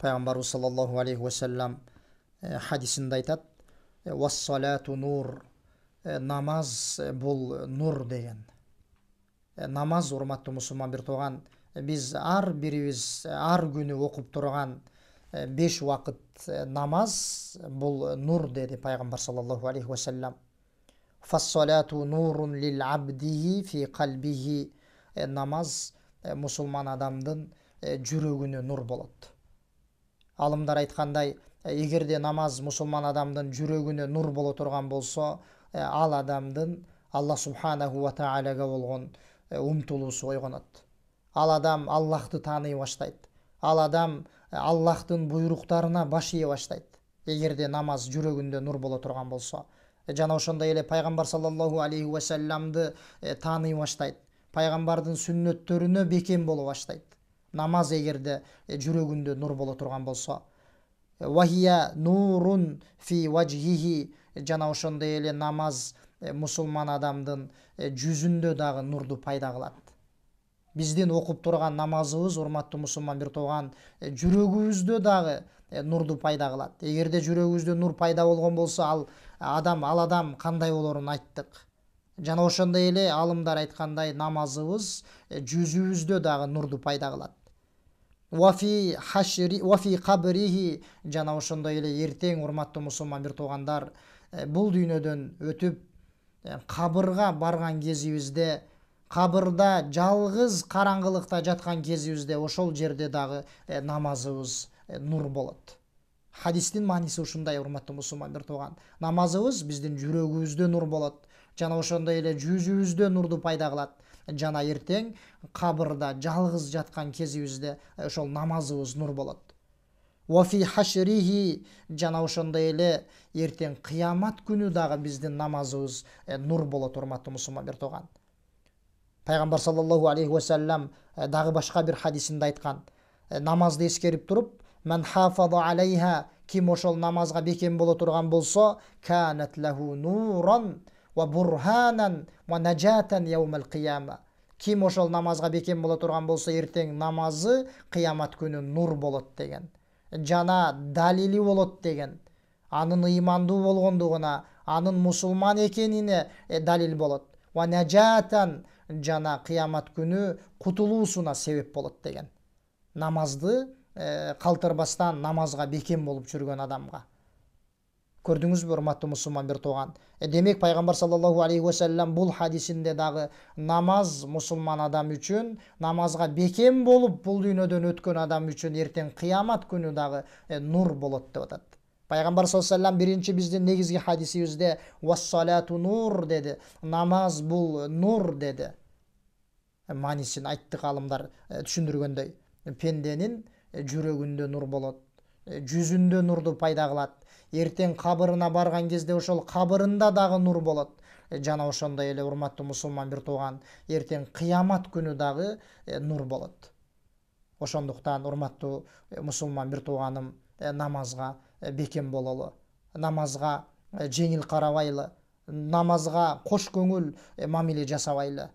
Пайғамбарыбыз саллаллаху алейхи уассалам хадисінде айтады: «Уассалату нур», намаз бұл нур деген. Намаз, урматтуу мусулман бир туган, биз ар бирибиз ар күнү окуп турган 5 вакыт намаз бұл нур деди пайгамбар саллаллаху алейхи уассалам. «Фассалату нурун лил абдихи фи қалбихи», намаз мусулман адамдын жүрөгүнө нур болот. Алымдар айткандай, эгерде намаз мусулман адамдын жүрөгүнө нур боло турган болсо, ал адамдын Аллах субханаху ва таалага болгон умтулуусу ойгонот. Ал адам Аллахты тааный баштайт. Ал адам Аллахтын буйруктарына баш ие баштайт. Эгерде намаз жүрөгүндө нур боло турган болсо, жана ошондой эле пайгамбар саллаллаху алейхи вассаламды тааный баштайт. Пайгамбардын сүннөттөрүнө бекем боло баштайт. Намаз эгерде жүрөгүндө нур боло турган болсо, вахия нурун фи вajhihi, жана ошондой эле намаз мусулман адамдын жүзүндө дагы нурду пайда кылат. Биздин окуп турган намазыбыз, урматтуу мусулман бир туган, жүрөгүбүздө дагы нурду пайда кылат. Эгерде жүрөгүбүздө нур пайда болгон болсо, ал адам кандай болорун айттык. Жана ошондой эле алымдар айткандай, намазыбыз жүзүбүздө дагы нурду пайда кылат. Вафи кабрихи, жана ошондой эле эртең, урматтуу мусулман бир тугандар, бул дүйнөдөн өтүп кабырга барган кезибизде, кабырда жалгыз караңгылыкта жаткан кезибизде, ошол жерде дагы намазыбыз нур болот. Хадистин мааниси ушундай, урматтуу мусулман бир туган. Намазыбыз биздин жүрөгүбүздө нур болот, жана ошондой эле жүзүбүздө нурду пайда кылат. Жана эртең кабырда жалгыз жаткан кезибизде ошол намазыбыз нур болот. Вафи хашрихи, жана ошондой эле эртең кыямат күнү дагы биздин намазыбыз нур болот, урматтуу мусулман бир туган. Пайгамбар саллаллаху алейхи вассалам дагы башка бир хадисинде айткан: намазды эскерип туруп, «Мен хафаза алейха», ким ошол намазга бекем боло турган болсо, «Канат лаху нуран ва бурханан ва наджатан яумал кияма», ким ошол намазга бекем боло турган болсо, эртең намазы кыямат күнү нур болот деген. Жана далили болот деген. Анын ыймандуу болгондугуна, анын мусулман экенине далил болот. Ва наджатан, жана кыямат күнү кутулуусуна себеп болот деген. Намазды калтырбастан намазга бекем болуп жүргөн адамга. Көрдүңүзбү, урматтуу мусулман бир туган? Демек пайгамбар саллаллаху алейхи вассалам бул хадисинде дагы намаз мусулман адам үчүн, намазга бекем болуп бул дүйнөдөн өткөн адам үчүн эртең кыямат күнү дагы нур болот деп атат. Пайгамбар саллаллаху алейхи вассалам биринчи биздин негизги хадисибизде «Вассалату нур» деди. Намаз бул нур деди. Маанисин айттык алымдар түшүндүргөндөй. Пенденин жүрөгүндө нур болот, жүзүндө нурду пайда кылат. Эртең кабырына барган кезде ошол кабырында дагы нур болот. Жана ошондой эле, урматтуу мусулман бир туган, эртең кыямат күнү дагы нур болот. Ошондуктан, урматтуу мусулман бир туганым, намазга бекем бололу, намазга жеңил карабайлы, намазга кош көңүл мамиле жасабайлы.